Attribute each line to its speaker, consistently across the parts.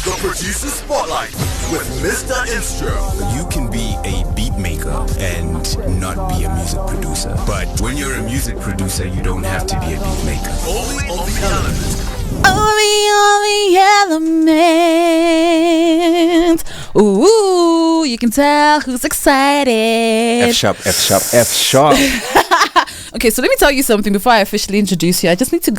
Speaker 1: The Producer Spotlight with Mr. Instro.
Speaker 2: You can be a beat maker and not be a music producer. But when you're a music producer, you don't have to be a beat maker.
Speaker 1: Only on the element.
Speaker 3: Only element. Ooh, you can tell who's excited.
Speaker 2: F sharp, F sharp, F sharp.
Speaker 3: Okay, so let me tell you something before I officially introduce you. I just need to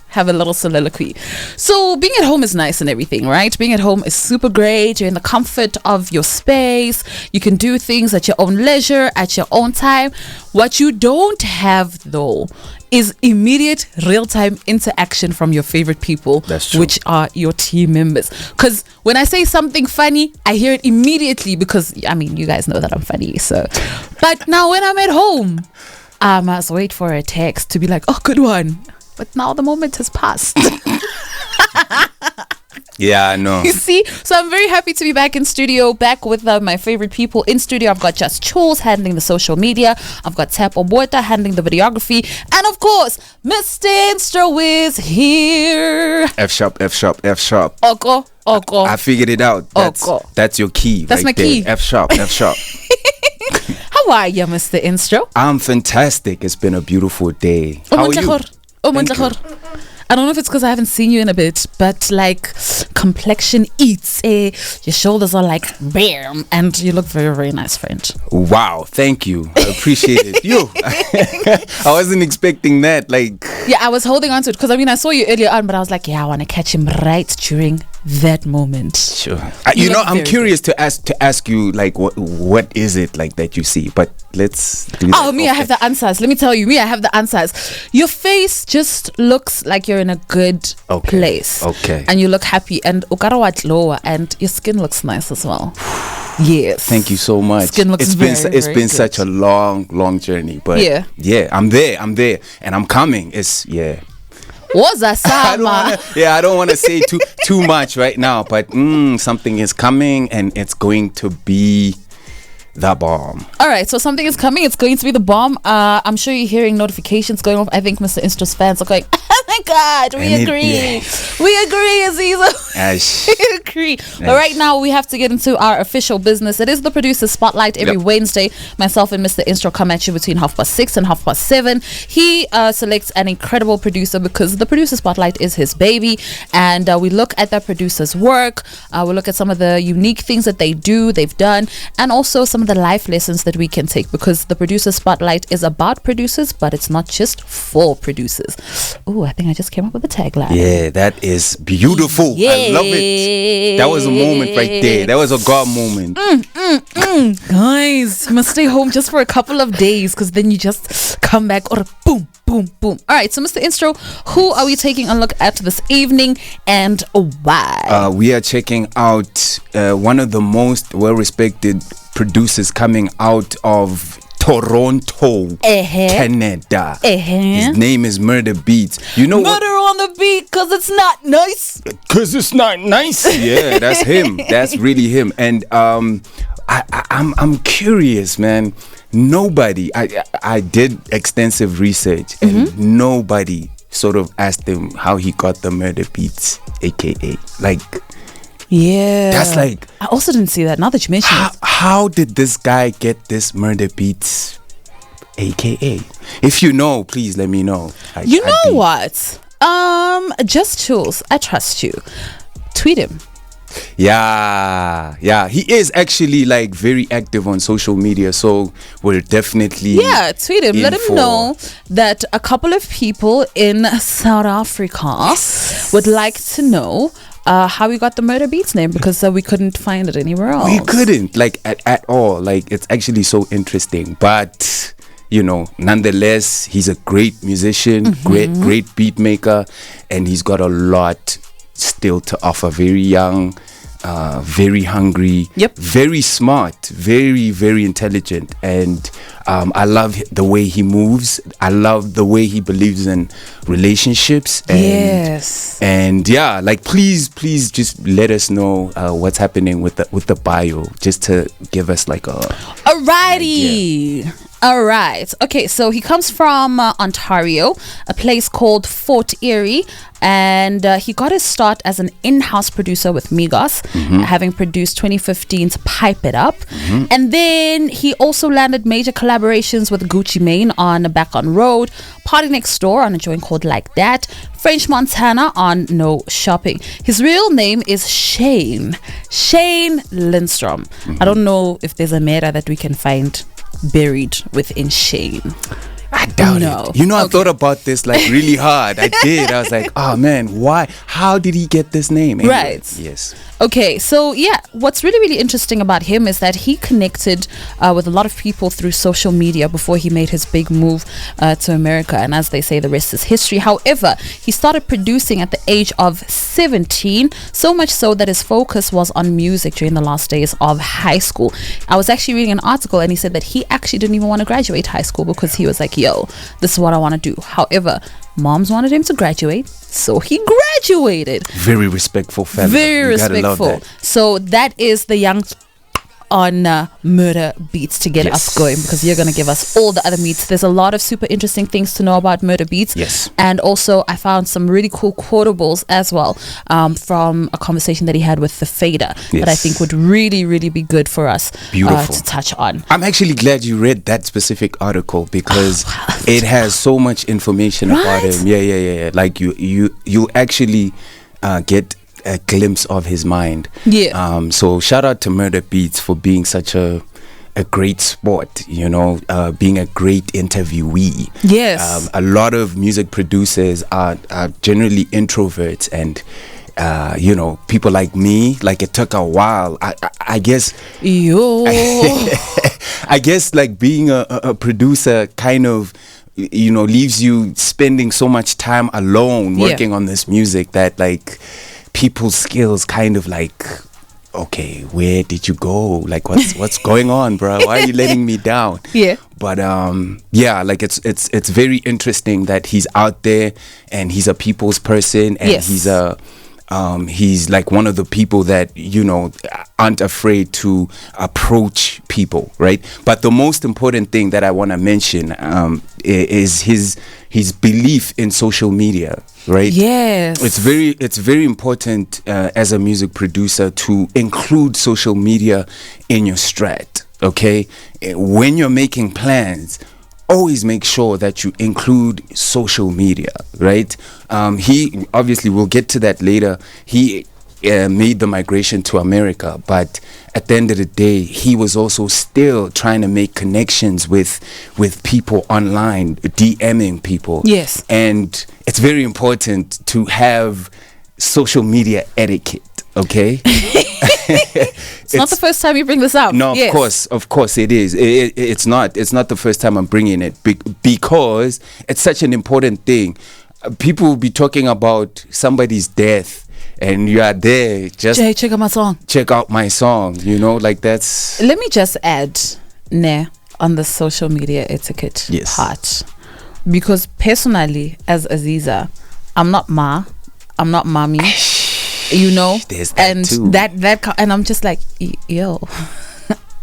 Speaker 3: have a little soliloquy. So being at home is nice and everything, right? Being at home is super great. You're in the comfort of your space. You can do things at your own leisure, at your own time. What you don't have though is immediate real-time interaction from your favorite people.
Speaker 2: That's true.
Speaker 3: Which are your team members. Because when I say something funny, I hear it immediately because, I mean, you guys know that I'm funny. So, but now when I'm at home, I must wait for a text to be like, oh, good one. But now the moment has passed.
Speaker 2: Yeah, I know.
Speaker 3: You see? So I'm very happy to be back in studio, back with my favorite people in studio. I've got Just Chules handling the social media. I've got Tap Obota handling the videography. And of course, Mr. Instro is here.
Speaker 2: F sharp, F sharp, F sharp.
Speaker 3: Oko.
Speaker 2: I figured it out. That's your key.
Speaker 3: That's
Speaker 2: right
Speaker 3: my key.
Speaker 2: There. F sharp, F sharp.
Speaker 3: How are you, Mr. Instro?
Speaker 2: I'm fantastic. It's been a beautiful day. How are you? Thank you.
Speaker 3: I don't know if it's because I haven't seen you in a bit, but like complexion eats. Your shoulders are like bam, and you look very, very nice, friend.
Speaker 2: Wow, thank you. I appreciate it. I wasn't expecting that.
Speaker 3: Yeah, I was holding on to it because I saw you earlier on, but I was like, yeah, I want to catch him right during that moment.
Speaker 2: Sure. I'm curious to ask you what is it like that you see? But let's do that.
Speaker 3: I have the answers. Let me tell you, I have the answers. Your face just looks like you're in a good place.
Speaker 2: Okay.
Speaker 3: And you look happy, and lower, and your skin looks nice as well. Yes.
Speaker 2: Thank you so much.
Speaker 3: Skin looks
Speaker 2: it's been
Speaker 3: good.
Speaker 2: Such a long journey, but yeah, I'm there, and I'm coming.
Speaker 3: What's that sound?
Speaker 2: I don't want to say too much right now, but something is coming, and it's going to be the bomb.
Speaker 3: All right, so something is coming. It's going to be the bomb. I'm sure you're hearing notifications going off. I think Mr. Instro's fans are going, oh my God, we agree, Azizzar. We agree. But right now, we have to get into our official business. It is the Producer Spotlight every Wednesday. Myself and Mr. Instro come at you between 6:30 and 7:30. He selects an incredible producer because the Producer Spotlight is his baby. And we look at that producer's work. We look at some of the unique things that they've done, and also some of the life lessons that we can take, because the Producer Spotlight is about producers, but it's not just for producers. Oh, I think I just came up with a tagline.
Speaker 2: Yeah, that is beautiful. Yeah. I love it. That was a moment right there. That was a God moment.
Speaker 3: Guys, you must stay home just for a couple of days, because then you just come back or boom. All right, so Mr. Instro, who are we taking a look at this evening, and why?
Speaker 2: We are checking out one of the most well-respected producers coming out of Toronto, Canada. His name is Murda Beatz. You know
Speaker 3: Murder on the beat, because it's not nice.
Speaker 2: Because it's not nice. Yeah, that's him. That's really him. And I'm curious, man. Nobody, I did extensive research, and nobody sort of asked him how he got the Murda Beatz, aka that's
Speaker 3: I also didn't see that. Now that you mention it,
Speaker 2: how did this guy get this Murda Beatz, aka? If you know, please let me know.
Speaker 3: What? Just Chules, I trust you. Tweet him.
Speaker 2: Yeah, he is actually very active on social media, so we're definitely
Speaker 3: tweet him. Let him know that a couple of people in South Africa would like to know how we got the Murda Beatz name, because we couldn't find it anywhere else.
Speaker 2: We couldn't at all. It's actually so interesting, but nonetheless, he's a great musician, great beat maker, and he's got a lot still to offer. Very young, very hungry, very smart, very, very intelligent. And I love the way he moves. I love the way he believes in relationships. And,
Speaker 3: Yes.
Speaker 2: And yeah, like please just let us know what's happening with the bio, just to give us like a.
Speaker 3: Alrighty. All right. Okay, so he comes from Ontario, a place called Fort Erie, and he got his start as an in-house producer with Migos, having produced 2015's Pipe It Up. And then he also landed major collaborations with Gucci Mane on Back on Road, Party Next Door on a joint called Like That, French Montana on No Shopping. His real name is Shane Lindstrom. I don't know if there's a mera that we can find buried within Shane.
Speaker 2: I doubt it. I thought about this like really hard. I did. I was like, oh man, why? How did he get this name? Anyway,
Speaker 3: right.
Speaker 2: Yes.
Speaker 3: Okay, so yeah, what's really, really interesting about him is that he connected with a lot of people through social media before he made his big move to America. And as they say, the rest is history. However, he started producing at the age of 17, so much so that his focus was on music during the last days of high school. I was actually reading an article and he said that he actually didn't even want to graduate high school because he was like, yo, this is what I want to do. However, moms wanted him to graduate, so he graduated.
Speaker 2: Very respectful fella.
Speaker 3: Very respectful. So that is the young on Murda Beatz to get us going, because you're going to give us all the other meats. There's a lot of super interesting things to know about Murda Beatz.
Speaker 2: Yes.
Speaker 3: And also I found some really cool quotables as well from a conversation that he had with the Fader that I think would really, really be good for us to touch on.
Speaker 2: I'm actually glad you read that specific article because it has so much information about him. Yeah. Like you actually get a glimpse of his mind. So shout out to Murda Beatz for being such a great sport, being a great interviewee.
Speaker 3: Yes.
Speaker 2: A lot of music producers are generally introverts, and people like me, like it took a while. I guess I guess like being a producer kind of leaves you spending so much time alone working on this music that like people's skills kind of like, okay, where did you go? Like what's going on, bro? Why are you letting me down? But like it's very interesting that he's out there and he's a people's person, and he's like one of the people that aren't afraid to approach people, right? But the most important thing that I want to mention is his belief in social media, right?
Speaker 3: Yes.
Speaker 2: It's very important as a music producer to include social media in your strat, okay? When you're making plans, always make sure that you include social media, right? He obviously, we'll get to that later. He made the migration to America, but at the end of the day, he was also still trying to make connections with people online, DMing people.
Speaker 3: Yes.
Speaker 2: And it's very important to have social media etiquette. Okay.
Speaker 3: It's not the first time you bring this up.
Speaker 2: No, of course it is. It's not the first time I'm bringing it because it's such an important thing. People will be talking about somebody's death, and you are there just
Speaker 3: Jay, check out my song.
Speaker 2: Check out my song. Like that's.
Speaker 3: Let me just add, on the social media etiquette part, because personally, as Azizzar, I'm not mommy.
Speaker 2: There's that
Speaker 3: and
Speaker 2: too.
Speaker 3: that and I'm just like, yo,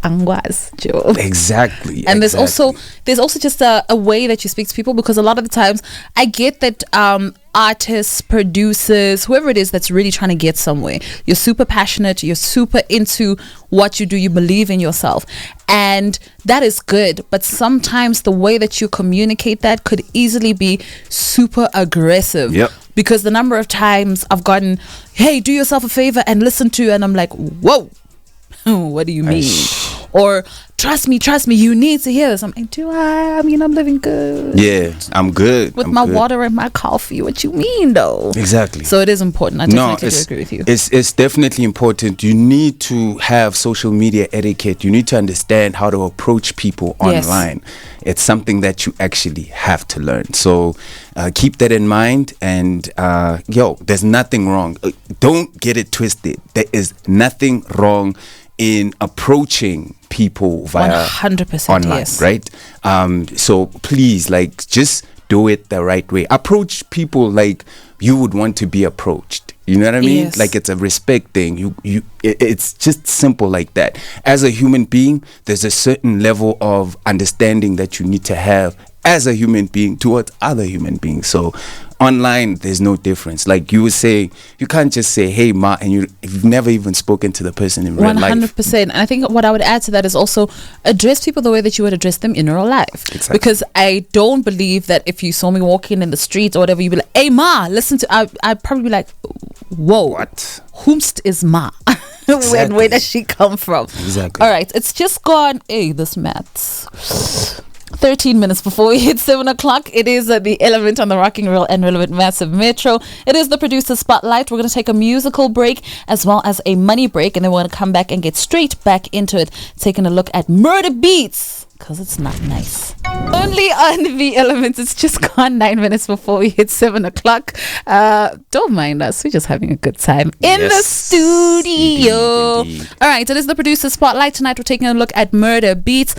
Speaker 3: angwas, Joe.
Speaker 2: Exactly.
Speaker 3: And there's also just a way that you speak to people, because a lot of the times I get that artists, producers, whoever it is that's really trying to get somewhere, you're super passionate, you're super into what you do, you believe in yourself, and that is good, but sometimes the way that you communicate that could easily be super aggressive. Because the number of times I've gotten, hey, do yourself a favor and listen to, and I'm like, whoa, what do you mean? Or trust me, you need to hear this. I'm like, I mean, I'm living good.
Speaker 2: Yeah, I'm good.
Speaker 3: With my water and my coffee. What you mean, though?
Speaker 2: Exactly.
Speaker 3: So it is important. I definitely do agree with you.
Speaker 2: It's definitely important. You need to have social media etiquette. You need to understand how to approach people online. It's something that you actually have to learn. So keep that in mind. And there's nothing wrong. Don't get it twisted. There is nothing wrong in approaching people via
Speaker 3: 100%,
Speaker 2: online,
Speaker 3: yes.
Speaker 2: right? So please, like, just do it the right way. Approach people like you would want to be approached. You know what I mean?
Speaker 3: Yes.
Speaker 2: Like, it's a respect thing. It's just simple like that. As a human being, there's a certain level of understanding that you need to have as a human being towards other human beings. So online, there's no difference. Like you would say, you can't just say, hey, ma, and you've never even spoken to the person in real life.
Speaker 3: 100%. And I think what I would add to that is also address people the way that you would address them in real life.
Speaker 2: Exactly.
Speaker 3: Because I don't believe that if you saw me walking in the streets or whatever, you'd be like, hey, ma, listen to, I'd probably be like, whoa,
Speaker 2: What?
Speaker 3: whomst is ma?
Speaker 2: Exactly.
Speaker 3: Where does she come from?
Speaker 2: Exactly.
Speaker 3: All right, it's just gone. Hey, this maths. 13 minutes before we hit 7 o'clock. It is the Element on the Rocking Real and Relevant Massive Metro. It is the producer spotlight. We're going to take a musical break as well as a money break, and then we're going to come back and get straight back into it, taking a look at Murda Beatz, because it's not nice. Only on the Element. It's just gone 9 minutes before we hit 7 o'clock. Don't mind us. We're just having a good time in the studio.
Speaker 2: Indeed.
Speaker 3: All right, it is the producer spotlight. Tonight we're taking a look at Murda Beatz.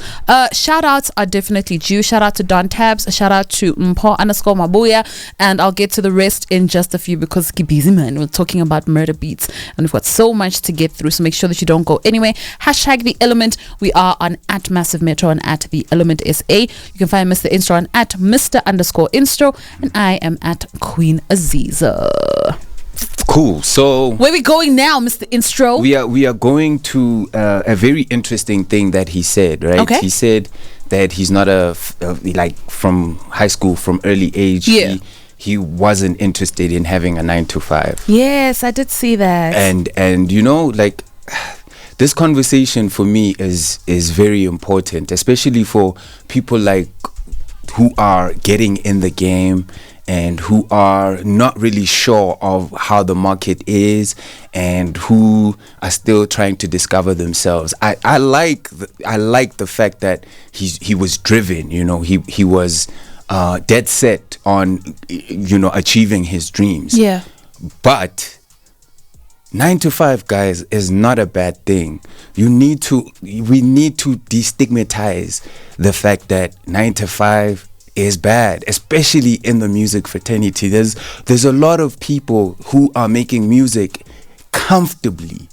Speaker 3: Shout outs are definitely due. Shout out to Don Tabs. A shout out to Mpo_Mabuya. And I'll get to the rest in just a few because it's busy, man. We're talking about Murda Beatz and we've got so much to get through. So make sure that you don't go anywhere. Hashtag The Element. We are on at Massive Metro and at The Element SA. You can find Mr. Instro on at Mr_Instro. And I am at Queen Azizzar.
Speaker 2: Cool. So
Speaker 3: Where we going now, Mr. Instro?
Speaker 2: we are going to a very interesting thing that he said, right?
Speaker 3: Okay.
Speaker 2: He said that he's not like from high school, from early age.
Speaker 3: Yeah.
Speaker 2: He wasn't interested in having a 9 to 5.
Speaker 3: Yes, I did see that.
Speaker 2: And you know, like, this conversation for me is very important, especially for people like who are getting in the game and who are not really sure of how the market is and who are still trying to discover themselves. I like the fact that he was driven. You know, he was dead set on, you know, achieving his dreams.
Speaker 3: Yeah.
Speaker 2: But 9 to 5, guys, is not a bad thing. We need to destigmatize the fact that 9 to 5 is bad, especially in the music fraternity. There's a lot of people who are making music comfortably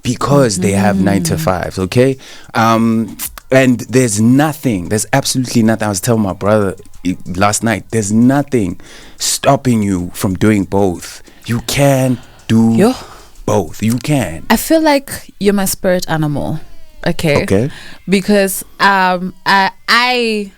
Speaker 2: because they have 9 to 5s, okay? And there's absolutely nothing. I was telling my brother last night, there's nothing stopping you from doing both. You can do both. You can.
Speaker 3: I feel like you're my spirit animal. Okay. Because I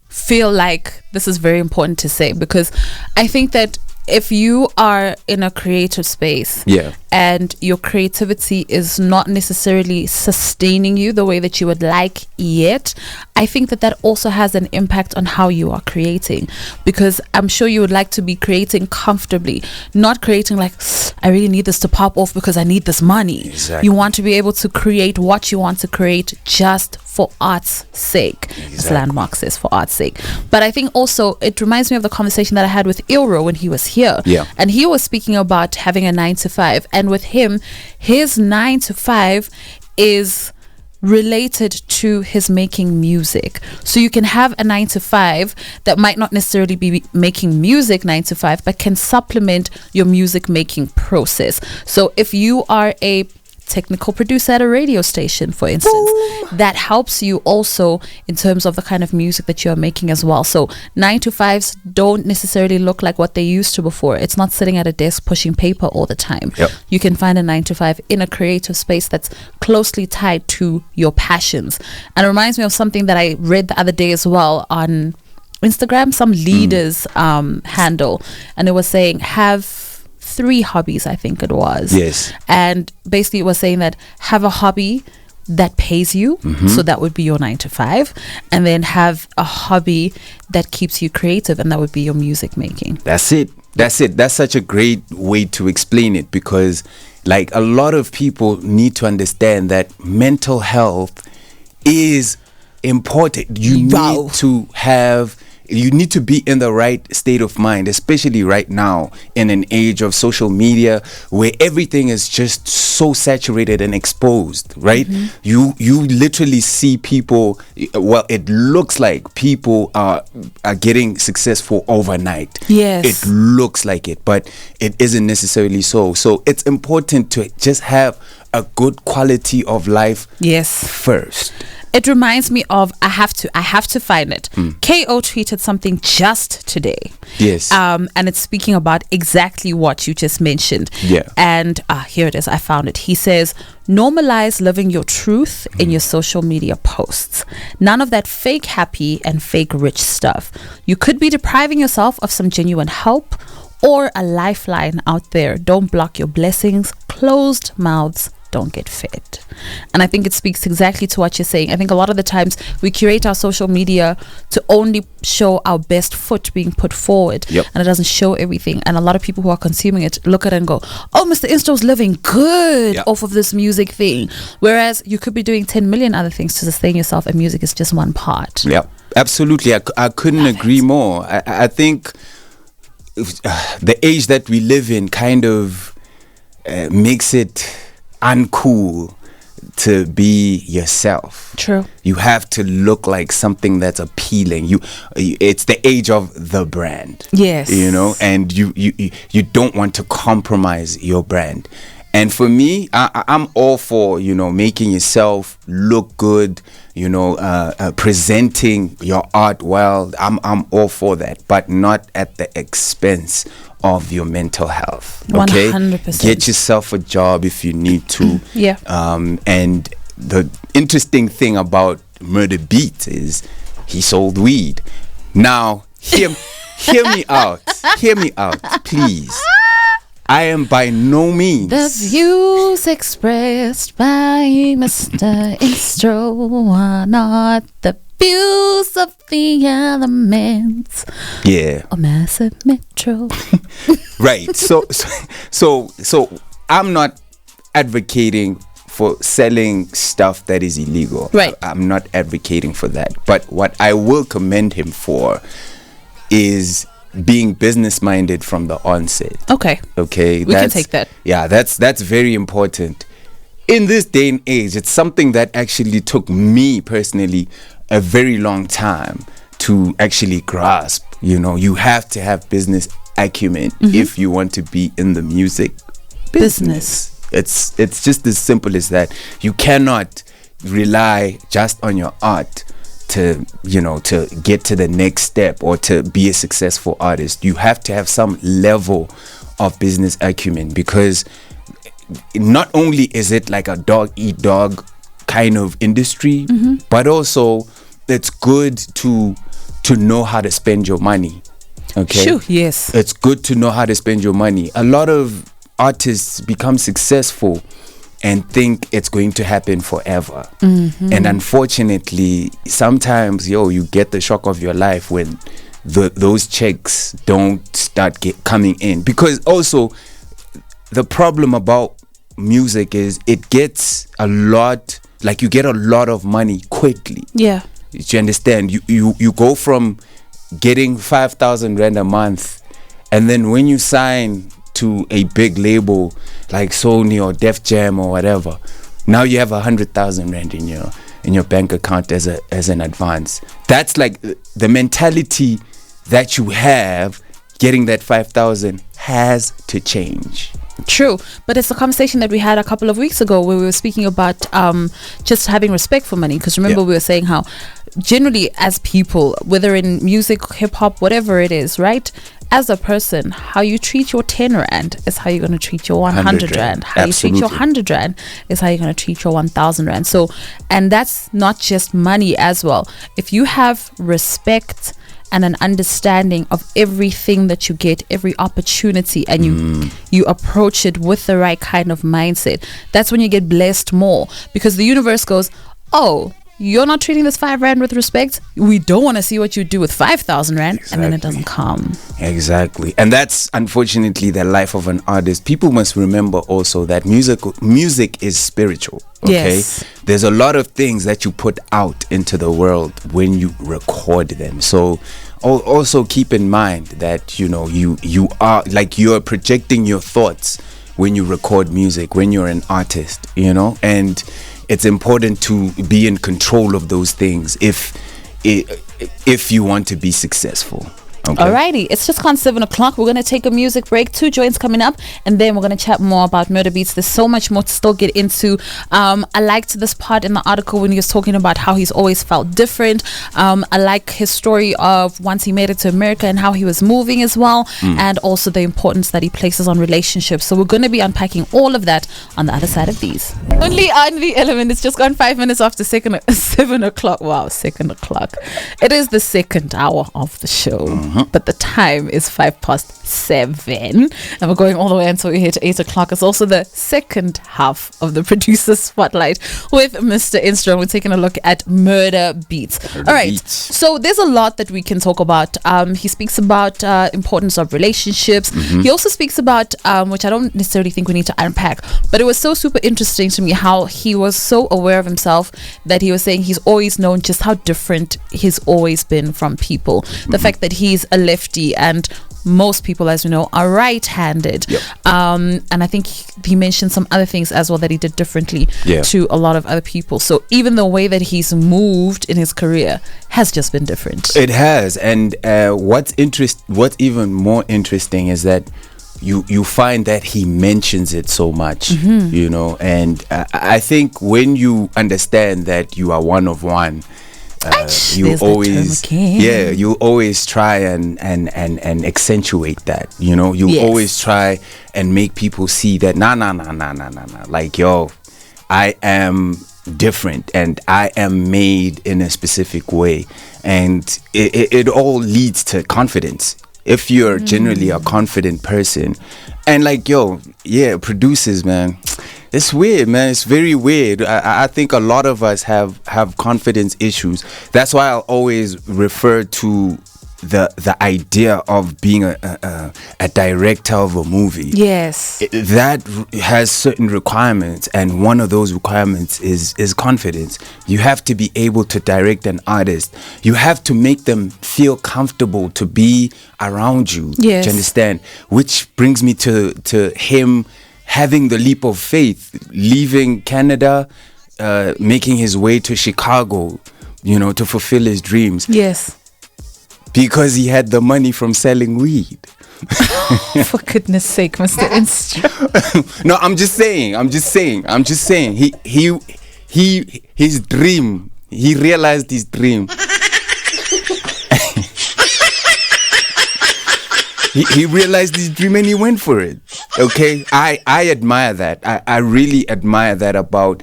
Speaker 3: feel like this is very important to say, because I think that if you are in a creative space and your creativity is not necessarily sustaining you the way that you would like yet, I think that also has an impact on how you are creating, because I'm sure you would like to be creating comfortably, not creating like, I really need this to pop off because I need this money.
Speaker 2: Exactly.
Speaker 3: You want to be able to create what you want to create just for art's sake. As Landmark says, for art's sake. But I think also it reminds me of the conversation that I had with Ilro when he was here.
Speaker 2: Yeah.
Speaker 3: And he was speaking about having a 9 to 5. And with him, his 9 to 5 is related to his making music. So you can have a 9 to 5 that might not necessarily be making music 9 to 5, but can supplement your music making process. So if you are a technical producer at a radio station, for instance, that helps you also in terms of the kind of music that you're making as well. So 9 to 5s don't necessarily look like what they used to before. It's not sitting at a desk pushing paper all the time. You can find a 9 to 5 in a creative space that's closely tied to your passions. And it reminds me of something that I read the other day as well on Instagram, some leaders handle, and it was saying have 3 hobbies, I think it was.
Speaker 2: Yes.
Speaker 3: And basically it was saying that have a hobby that pays you, so that would be your 9 to 5, and then have a hobby that keeps you creative, and that would be your music making.
Speaker 2: That's it. That's such a great way to explain it, because like a lot of people need to understand that mental health is important. You need to have you need to be in the right state of mind, especially right now in an age of social media where everything is just so saturated and exposed, right? You literally see people, well, it looks like people are getting successful overnight.
Speaker 3: Yes.
Speaker 2: It looks like it, but it isn't necessarily so. So it's important to just have a good quality of life first.
Speaker 3: It reminds me of I have to find it. KO tweeted something just today.
Speaker 2: Yes.
Speaker 3: And it's speaking about exactly what you just mentioned.
Speaker 2: Yeah.
Speaker 3: And here it is. I found it. He says, normalize living your truth in your social media posts. None of that fake happy and fake rich stuff. You could be depriving yourself of some genuine help or a lifeline out there. Don't block your blessings. Closed mouths don't get fed. And I think it speaks exactly to what you're saying. I think a lot of the times we curate our social media to only show our best foot being put forward, and it doesn't show everything. And a lot of people who are consuming it look at it and go, oh, Mr. Instro's living good off of this music thing, whereas you could be doing 10 million other things to sustain yourself, and music is just one part.
Speaker 2: Yeah, absolutely. I couldn't agree more. I think the age that we live in kind of makes it uncool to be yourself.
Speaker 3: True.
Speaker 2: You have to look like something that's appealing. It's the age of the brand.
Speaker 3: Yes.
Speaker 2: You know, and you don't want to compromise your brand. And for me, I'm all for, making yourself look good, presenting your art well. I'm all for that, but not at the expense of your mental health. Okay?
Speaker 3: 100%.
Speaker 2: Get yourself a job if you need to.
Speaker 3: Yeah.
Speaker 2: And the interesting thing about Murda Beatz is he sold weed. Now, hear me out. Hear me out, please. I am by no means.
Speaker 3: The views expressed by Mr. Instro are not the views of the elements.
Speaker 2: Yeah.
Speaker 3: Or Massive Metro.
Speaker 2: Right. So I'm not advocating for selling stuff that is illegal.
Speaker 3: Right.
Speaker 2: I'm not advocating for that. But what I will commend him for is being business minded from the onset.
Speaker 3: Okay. We can take that.
Speaker 2: Yeah, that's very important. In this day and age, it's something that actually took me personally a very long time to actually grasp. You have to have business acumen if you want to be in the music business. It's just as simple as that. You cannot rely just on your art to get to the next step or to be a successful artist. You have to have some level of business acumen, because not only is it like a dog eat dog kind of industry, but also it's good to know how to spend your money. Okay.
Speaker 3: Sure. Yes.
Speaker 2: It's good to know how to spend your money. A lot of artists become successful and think it's going to happen forever. And unfortunately, sometimes, you get the shock of your life when those checks don't start coming in. Because also, the problem about music is it gets a lot, like you get a lot of money quickly.
Speaker 3: Yeah.
Speaker 2: You understand? You go from getting 5,000 rand a month, and then when you sign to a big label like Sony or Def Jam or whatever, now you have 100,000 rand in your bank account as an advance. That's like the mentality that you have. Getting that 5,000 has to change.
Speaker 3: True, but it's a conversation that we had a couple of weeks ago where we were speaking about just having respect for money. Because remember, we were saying how generally as people, whether in music, hip hop, whatever it is, right? As a person, how you treat your 10 rand is how you're going to treat your 100 rand. How you treat your 100 rand is how you're going to treat your 1,000 rand. So, and that's not just money as well. If you have respect and an understanding of everything that you get, every opportunity, and you approach it with the right kind of mindset, that's when you get blessed more, because the universe goes, oh, you're not treating this 5 rand with respect, we don't want to see what you do with 5,000 rand. Exactly. And then it doesn't come.
Speaker 2: Exactly. And that's unfortunately the life of an artist. People must remember also that music is spiritual. Okay. Yes. There's a lot of things that you put out into the world when you record them. So also keep in mind that you are like you're projecting your thoughts when you record music, when you're an artist, and it's important to be in control of those things if you want to be successful. Okay.
Speaker 3: Alrighty, it's just gone 7 o'clock. We're going to take a music break. 2 joints coming up, and then we're going to chat more about Murda Beatz. There's so much more to still get into. I liked this part in the article when he was talking about how he's always felt different. I like his story of once he made it to America and how he was moving as well, and also the importance that he places on relationships. So we're going to be unpacking all of that on the other side of these. Only Element. It's just gone 5 minutes after 7 o'clock. Wow, 2 o'clock. It is the second hour of the show. But the time is 7:05, and we're going all the way until we hit 8 o'clock. It's also the second half of the producer spotlight with Mr. Instro. We're taking a look at Murda Beatz. All right, so there's a lot that we can talk about. He speaks about importance of relationships. He also speaks about which I don't necessarily think we need to unpack, but it was so super interesting to me how he was so aware of himself that he was saying he's always known just how different he's always been from people. The fact that he's a lefty and most people, as we know, are right-handed. And I think he mentioned some other things as well that he did differently to a lot of other people. So even the way that he's moved in his career has just been different. It
Speaker 2: has. And what's even more interesting is that you find that he mentions it so much, and I think when you understand that you are one of one, you always try and accentuate that. You always try and make people see that nah. Like, yo, I am different and I am made in a specific way, and it all leads to confidence. If you're generally a confident person, and like, producers, man, it's weird, man. It's very weird. I think a lot of us have confidence issues. That's why I'll always refer to the idea of being a director of a movie.
Speaker 3: Yes.
Speaker 2: That has certain requirements, and one of those requirements is confidence. You have to be able to direct an artist. You have to make them feel comfortable to be around you.
Speaker 3: Yes.
Speaker 2: Do you understand? Which brings me to him having the leap of faith, leaving Canada, making his way to Chicago, to fulfill his dreams.
Speaker 3: Yes.
Speaker 2: Because he had the money from selling weed.
Speaker 3: For goodness sake, Mr. Instro.
Speaker 2: No, I'm just saying. His dream. He realized his dream. He realized his dream and he went for it. Okay, I admire that. I really admire that about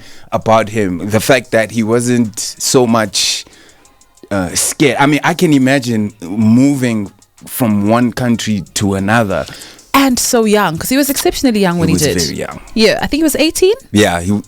Speaker 2: him. The fact that he wasn't so much scared. I mean, I can imagine moving from one country to another.
Speaker 3: And so young, because he was exceptionally young when he did.
Speaker 2: He was very young.
Speaker 3: Yeah, I think he was 18.
Speaker 2: Yeah, he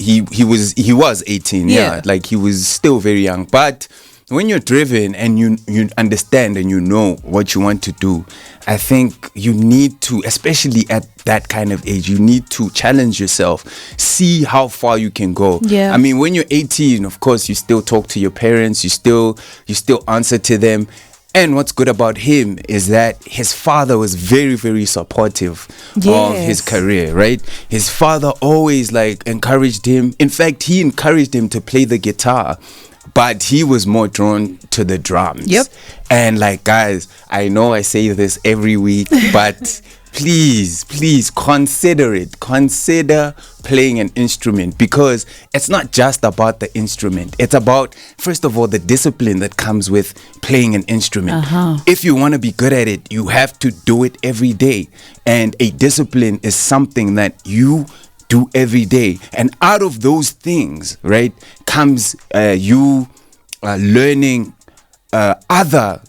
Speaker 2: was 18. Yeah, like he was still very young. But when you're driven and you understand and you know what you want to do, I think you need to, especially at that kind of age, you need to challenge yourself, see how far you can go.
Speaker 3: Yeah.
Speaker 2: I mean, when you're 18, of course, you still talk to your parents, you still answer to them. And what's good about him is that his father was very, very supportive of his career, right? His father always encouraged him. In fact, he encouraged him to play the guitar, but he was more drawn to the drums.
Speaker 3: Yep.
Speaker 2: And guys, I know I say this every week, but please consider it. Consider playing an instrument, because it's not just about the instrument. It's about, first of all, the discipline that comes with playing an instrument. If you want to be good at it, you have to do it every day. And a discipline is something that you do every day. And out of those things, right, comes you learning other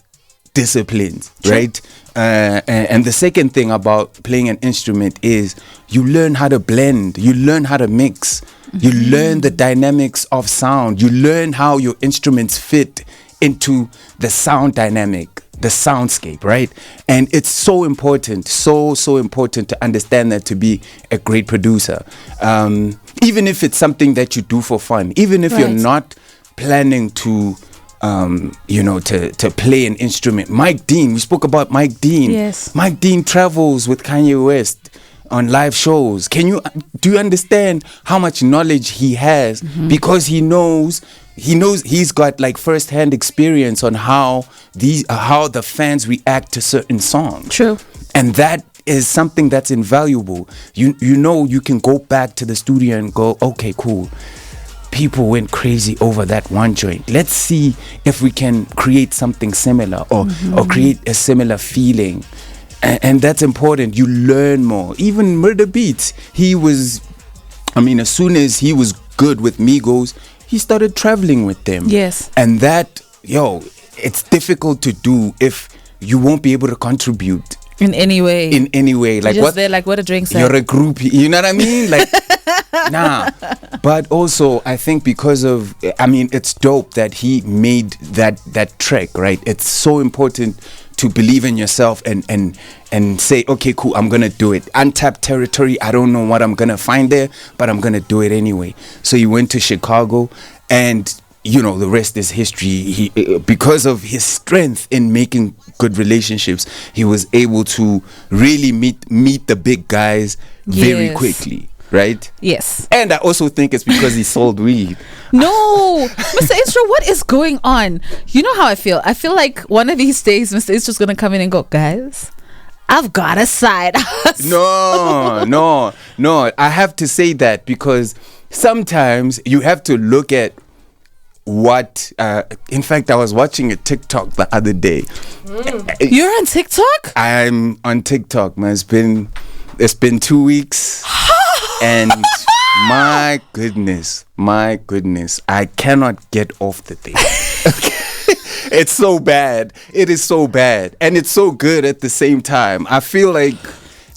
Speaker 2: disciplines, right? And the second thing about playing an instrument is you learn how to blend, you learn how to mix, you learn the dynamics of sound, you learn how your instruments fit into the sound dynamic, the soundscape, right? And it's so important, so important to understand that to be a great producer. Even if it's something that you do for fun, even if you're not planning to to play an instrument. Mike Dean, we spoke about Mike Dean.
Speaker 3: Yes.
Speaker 2: Mike Dean travels with Kanye West on live shows. Do you understand how much knowledge he has? Because he knows he's got like first-hand experience on how the fans react to certain songs.
Speaker 3: True.
Speaker 2: And that is something that's invaluable. You can go back to the studio and go, okay, cool. People went crazy over that one joint. Let's see if we can create something similar or create a similar feeling. And that's important. You learn more. Even Murda Beatz, as soon as he was good with Migos, he started traveling with them.
Speaker 3: Yes.
Speaker 2: And that, it's difficult to do if you won't be able to contribute.
Speaker 3: In any way.
Speaker 2: Like,
Speaker 3: just
Speaker 2: what?
Speaker 3: There, like, what a drink.
Speaker 2: You're a groupie. You know what I mean? Like, nah. But also, I think because of, it's dope that he made that trek, right? It's so important to believe in yourself and say, okay, cool, I'm gonna do it. Untapped territory. I don't know what I'm gonna find there, but I'm gonna do it anyway. So he went to Chicago, and the rest is history. He, because of his strength in making good relationships, he was able to really meet the big guys very quickly, right?
Speaker 3: Yes.
Speaker 2: And I also think it's because he sold weed.
Speaker 3: No, Mr. Instro, what is going on? You know how I feel? I feel like one of these days, Mr. Instro's gonna come in and go, guys, I've got a side hustle.
Speaker 2: No. I have to say that because sometimes you have to look at what in fact, I was watching a TikTok the other day.
Speaker 3: You're on TikTok?
Speaker 2: I'm on TikTok, man. It's been 2 weeks and my goodness, I cannot get off the thing. It's so bad. It is so bad, and it's so good at the same time. I feel like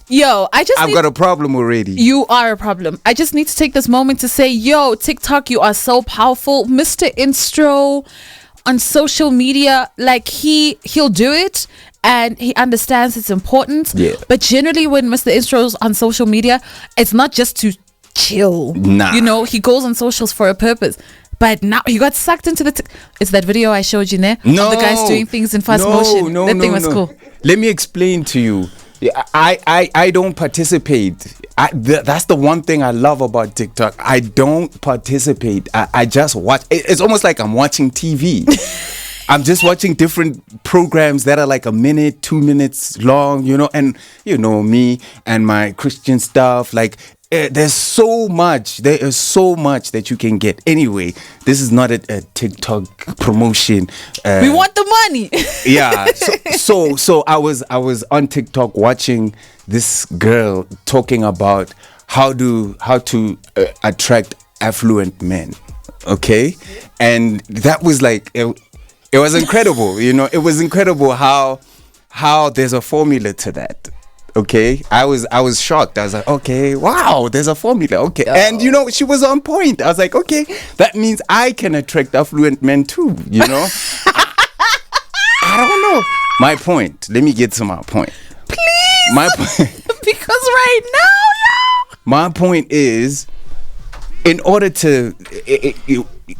Speaker 2: I've got a problem already.
Speaker 3: You are a problem. I just need to take this moment to say, TikTok, you are so powerful. Mr. Instro on social media, like he'll do it and he understands it's important.
Speaker 2: Yeah.
Speaker 3: But generally when Mr. Instro's on social media, it's not just to chill.
Speaker 2: Nah.
Speaker 3: He goes on socials for a purpose. But now he got sucked into it's that video I showed you there.
Speaker 2: No.
Speaker 3: Of the guys doing things in fast motion. That thing was cool.
Speaker 2: Let me explain to you. I don't participate. That's the one thing I love about TikTok. I don't participate. I just watch. It's almost like I'm watching TV. I'm just watching different programs that are like a minute, 2 minutes long, and me and my Christian stuff. Like, there's so much. There is so much that you can get. Anyway, this is not a TikTok promotion.
Speaker 3: We want the money.
Speaker 2: Yeah. So I was on TikTok watching this girl talking about how to attract affluent men. Okay, and that was like it was incredible. It was incredible how there's a formula to that. Okay, I was shocked. I was like, okay, wow, there's a formula. Okay, and she was on point. I was like, okay, that means I can attract affluent men too. I don't know. My point. Let me get to my point.
Speaker 3: Please.
Speaker 2: My point.
Speaker 3: Because right now,
Speaker 2: my point is, in order to,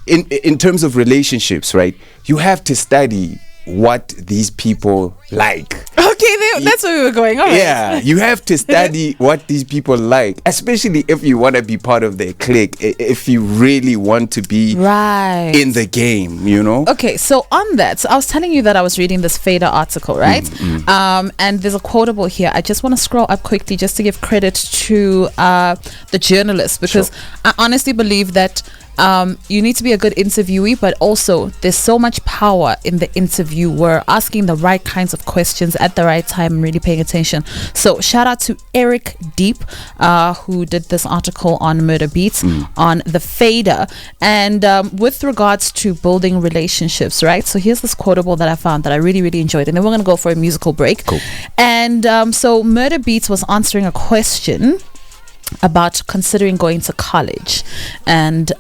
Speaker 2: in terms of relationships, right? You have to study what these people like.
Speaker 3: Okay, that's where we were going. All right.
Speaker 2: Yeah, you have to study what these people like, especially if you want to be part of their clique, if you really want to be in the game,
Speaker 3: Okay, so on that, I was telling you that I was reading this Fader article, right? And there's a quotable here. I just want to scroll up quickly just to give credit to the journalist, because I honestly believe that you need to be a good interviewee, but also there's so much power in the interviewer asking the right kinds of questions at the right time and really paying attention. So shout out to Eric Deep, who did this article on Murda Beatz on the Fader, and with regards to building relationships, right? So here's this quotable that I found that I really, really enjoyed, and then we're going to go for a musical break.
Speaker 2: Cool.
Speaker 3: And so Murda Beatz was answering a question about considering going to college, and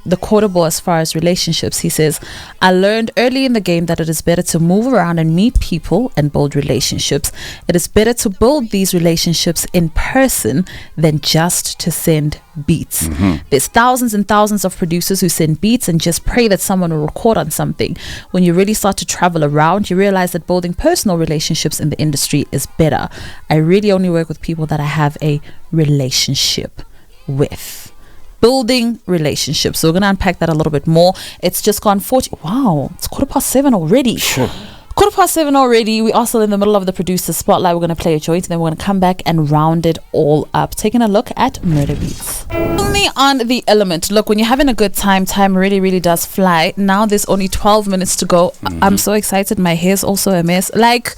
Speaker 3: the quotable as far as relationships. He says, I learned early in the game that it is better to move around and meet people and build relationships. It is better to build these relationships in person than just to send beats. There's thousands and thousands of producers who send beats and just pray that someone will record on something. When you really start to travel around, you realize that building personal relationships in the industry is better. I really only work with people that I have a relationship with. Building relationships. So we're going to unpack that a little bit more. It's just gone 40. Wow, it's 7:15 already.
Speaker 2: Sure.
Speaker 3: 7:15 already. We are still in the middle of the producer spotlight. We're going to play a joint and then we're going to come back and round it all up. Taking a look at Murda Beatz. Only on the element. Look, when you're having a good time really, really does fly. Now there's only 12 minutes to go. I'm so excited. My hair's also a mess. Like,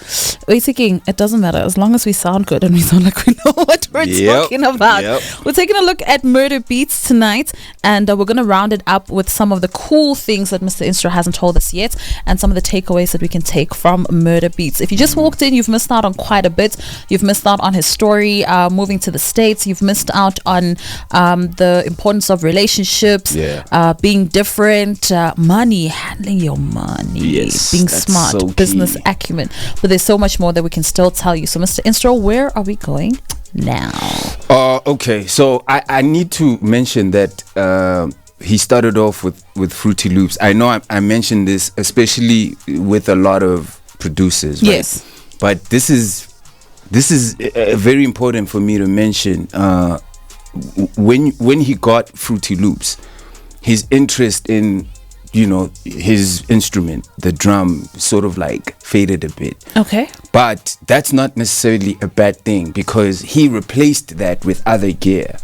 Speaker 3: we're thinking, it doesn't matter as long as we sound good and we sound like we know what we're talking about. We're taking a look at Murda Beatz tonight, and we're going to round it up with some of the cool things that Mr. Instro hasn't told us yet, and some of the takeaways that we can take from Murda Beatz. If you just walked in, you've missed out on quite a bit. You've missed out on his story, moving to the States. You've missed out on the importance of relationships, being different, money, handling your money, being smart, so business acumen. But there's so much more that we can still tell you. So, Mr. Instro, where are we going now?
Speaker 2: Okay, so I need to mention that he started off with Fruity Loops. I know I mentioned this, especially with a lot of producers, right? Yes. But this is very important for me to mention. When he got Fruity Loops, his interest in his instrument, the drum, sort of like faded a bit. Okay. But that's not necessarily a bad thing, because he replaced that with other gear.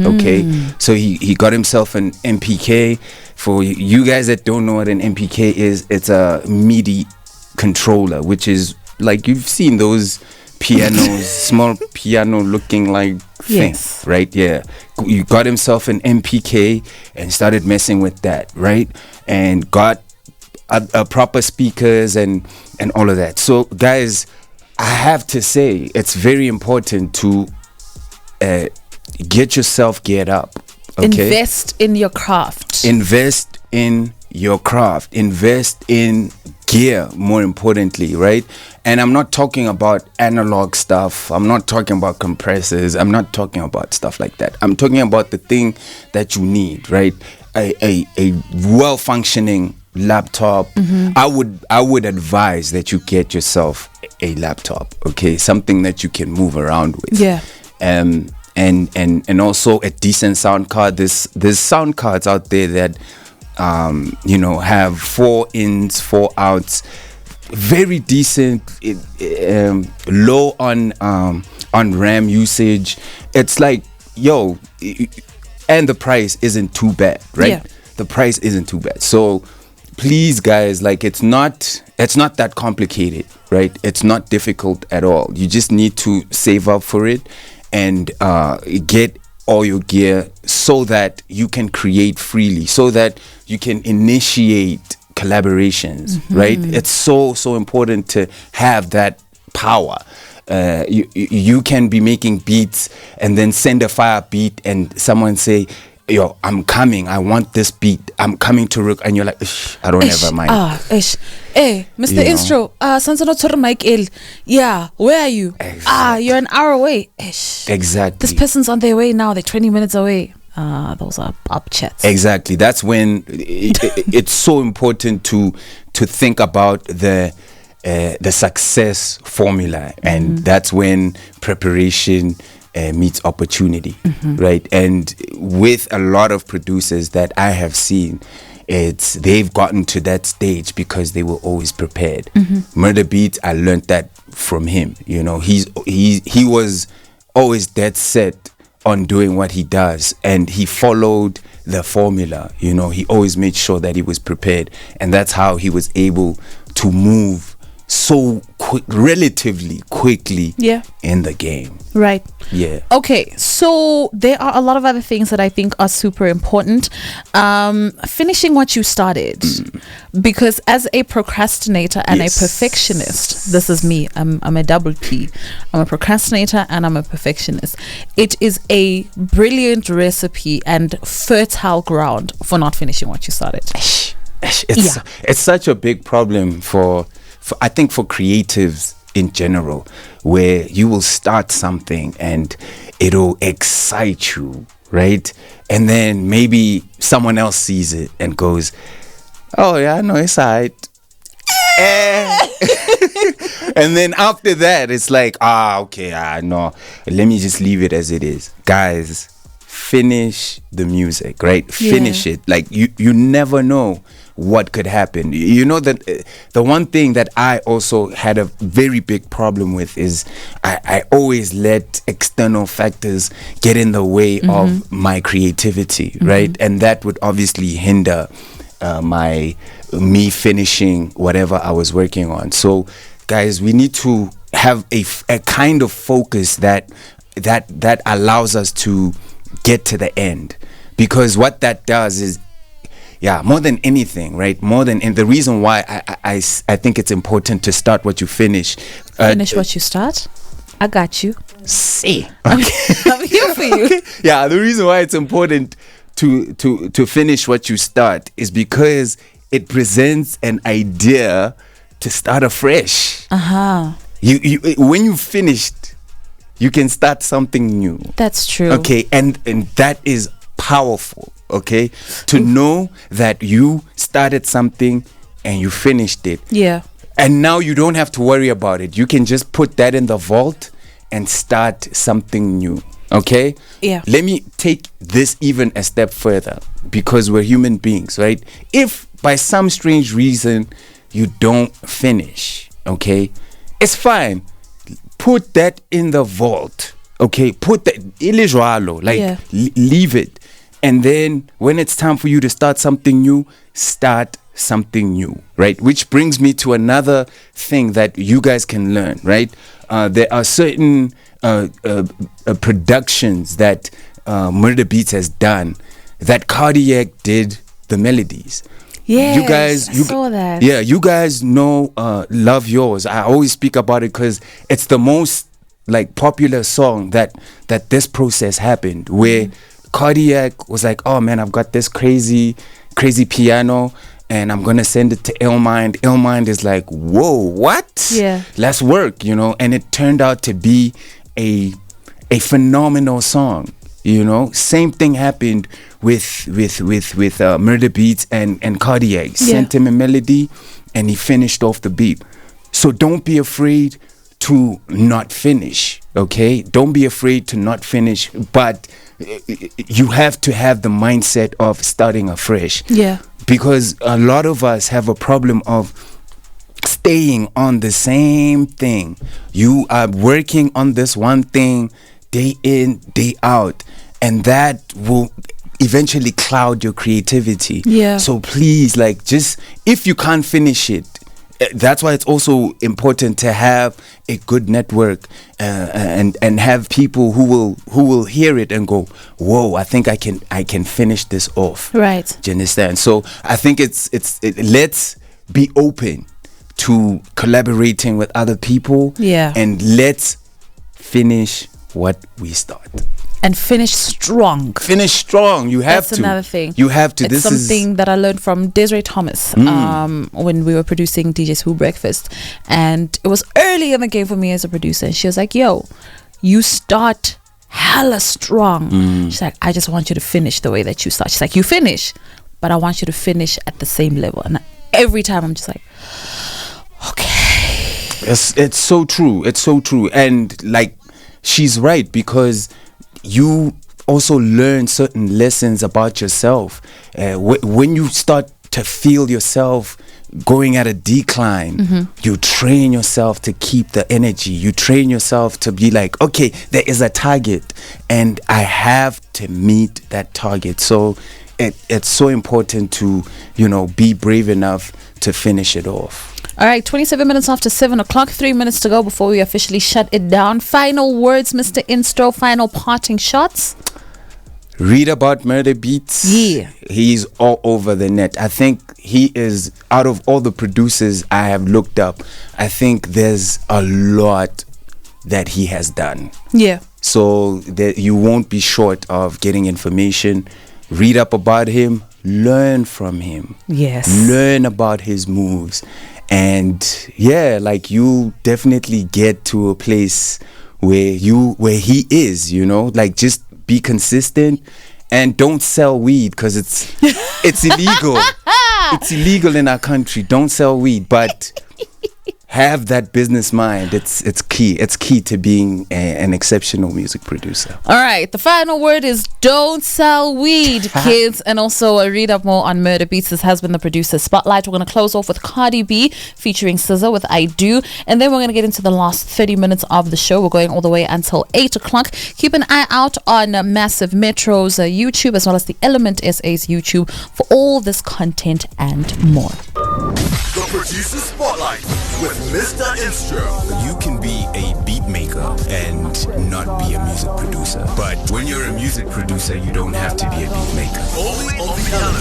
Speaker 2: Okay. So he got himself an MPK. For you guys that don't know what an MPK is, it's a MIDI controller, which is like, you've seen those pianos, small piano looking like thing, right? Yeah. You got himself an MPK and started messing with that, right? And got a proper speakers and all of that. So guys, I have to say, it's very important to get yourself geared up. Okay?
Speaker 3: Invest in your craft.
Speaker 2: Invest in your craft. Invest in gear, more importantly, right? And I'm not talking about analog stuff. I'm not talking about compressors. I'm not talking about stuff like that. I'm talking about the thing that you need, right? A well-functioning laptop. I would advise that you get yourself a laptop, okay? Something that you can move around with. Yeah. And also a decent sound card. There's sound cards out there that have 4 ins, 4 outs, very decent, low on RAM usage. It's like, and the price isn't too bad, right? Yeah. The price isn't too bad. So please, guys, like, it's not that complicated, right? It's not difficult at all. You just need to save up for it and get all your gear so that you can create freely, so that you can initiate collaborations, right? It's so important to have that power. You can be making beats and then send a fire beat and someone say, I'm coming, I want this beat, I'm coming to rook, and you're like, I don't ever mind.
Speaker 3: Hey, Mr. Instro, yeah, where are you? Exactly. You're an hour away.
Speaker 2: Exactly.
Speaker 3: This person's on their way now, they're 20 minutes away. Those are up chats.
Speaker 2: Exactly. That's when it's so important to think about the success formula, and that's when preparation meets opportunity, right? And with a lot of producers that I have seen, they've gotten to that stage because they were always prepared. Murda Beatz, I learned that from him. He was always dead set on doing what he does, and he followed the formula. He always made sure that he was prepared, and that's how he was able to move so relatively quickly in the game.
Speaker 3: Right.
Speaker 2: Yeah.
Speaker 3: Okay, so there are a lot of other things that I think are super important. Finishing what you started. Because as a procrastinator and
Speaker 2: Yes.
Speaker 3: a perfectionist, this is me. I'm a double P. I'm a procrastinator and I'm a perfectionist. It is a brilliant recipe and fertile ground for not finishing what you started.
Speaker 2: It's such a big problem for I think for creatives in general, where you will start something and it'll excite you, right? And then maybe someone else sees it and goes, "Oh yeah, no, it's alright." And then after that, it's like, okay, no, let me just leave it as it is. Guys, finish the music, right? Finish it. Like you never know what could happen. You know that the one thing that I also had a very big problem with is I always let external factors get in the way of my creativity, right? And that would obviously hinder me finishing whatever I was working on. So guys, we need to have a kind of focus that allows us to get to the end, because what that does is, more than anything, right? And the reason why I think it's important to start what you finish.
Speaker 3: Finish what you start. I got you.
Speaker 2: See,
Speaker 3: I'm here for you.
Speaker 2: Yeah, the reason why it's important to finish what you start is because it presents an idea to start afresh. You when you finished, you can start something new.
Speaker 3: That's true.
Speaker 2: Okay, and that is powerful. Okay, to know that you started something and you finished it.
Speaker 3: Yeah.
Speaker 2: And now you don't have to worry about it. You can just put that in the vault and start something new. Okay?
Speaker 3: Yeah.
Speaker 2: Let me take this even a step further, because we're human beings, right? If by some strange reason you don't finish, okay, it's fine. Put that in the vault. Okay? Put that, leave it. And then when it's time for you to start something new, start something new, right? Which brings me to another thing that you guys can learn, right? There are certain productions that Murda Beatz has done that Cardiac did the melodies.
Speaker 3: Yes,
Speaker 2: you guys,
Speaker 3: I saw that.
Speaker 2: Yeah, you guys know Love Yours. I always speak about it because it's the most popular song that this process happened, where Cardiac was like, "Oh man, I've got this crazy piano and I'm gonna send it to Illmind." Illmind is like, "Whoa, what?
Speaker 3: Yeah,
Speaker 2: let's work," and it turned out to be a phenomenal song. Same thing happened with Murda Beatz and Cardiac. Sent him a melody and he finished off the beat. So don't be afraid to not finish, okay? Don't be afraid to not finish, but you have to have the mindset of starting afresh.
Speaker 3: Yeah.
Speaker 2: Because a lot of us have a problem of staying on the same thing. You are working on this one thing day in, day out, and that will eventually cloud your creativity.
Speaker 3: Yeah.
Speaker 2: So please, just if you can't finish it, that's why it's also important to have a good network and have people who will hear it and go, "Whoa, I think I can finish this off."
Speaker 3: Right.
Speaker 2: Do you understand? So I think let's be open to collaborating with other people.
Speaker 3: Yeah.
Speaker 2: And let's finish what we start.
Speaker 3: And finish strong.
Speaker 2: Finish strong. You have
Speaker 3: That's
Speaker 2: to.
Speaker 3: another thing.
Speaker 2: You have to.
Speaker 3: It's
Speaker 2: This
Speaker 3: something that I learned from Desiree Thomas when we were producing DJ's Who Breakfast. And it was early in the game for me as a producer. And she was like, "Yo, you start hella strong." She's like, "I just want you to finish the way that you start." She's like, "You finish, but I want you to finish at the same level." And every time I'm just like, okay.
Speaker 2: It's so true. It's so true. And she's right, because you also learn certain lessons about yourself. When you start to feel yourself going at a decline, you train yourself to keep the energy. You train yourself to be like, okay, there is a target and I have to meet that target. So it's so important to, be brave enough to finish it off.
Speaker 3: All right, 27 minutes after 7 o'clock, 3 minutes to go before we officially shut it down. Final words, Mr. Instro, final parting shots.
Speaker 2: read about Murda Beatz.
Speaker 3: Yeah.
Speaker 2: He's all over the net. I think he is, out of all the producers I have looked up, I think there's a lot that he has done.
Speaker 3: Yeah.
Speaker 2: So that you won't be short of getting information. Read up about him, learn from him.
Speaker 3: Yes.
Speaker 2: Learn about his moves. And yeah, like you definitely get to a place where he is, you know, like just be consistent and don't sell weed because it's illegal. It's illegal in our country. Don't sell weed, but have that business mind. It's key. It's key to being an exceptional music producer.
Speaker 3: All right. The final word is don't sell weed, kids. And also read up more on Murda Beatz. This has been the producer spotlight. We're going to close off with Cardi B featuring Azizzar with I Do. And then we're going to get into the last 30 minutes of the show. We're going all the way until 8 o'clock. Keep an eye out on Massive Metro's YouTube as well as the Element SA's YouTube for all this content and more.
Speaker 1: The Producer Spotlight with Mr. Instro.
Speaker 4: You can be a beat maker and not be a music producer. But when you're a music producer, you don't have to be a beat maker.
Speaker 1: Only on the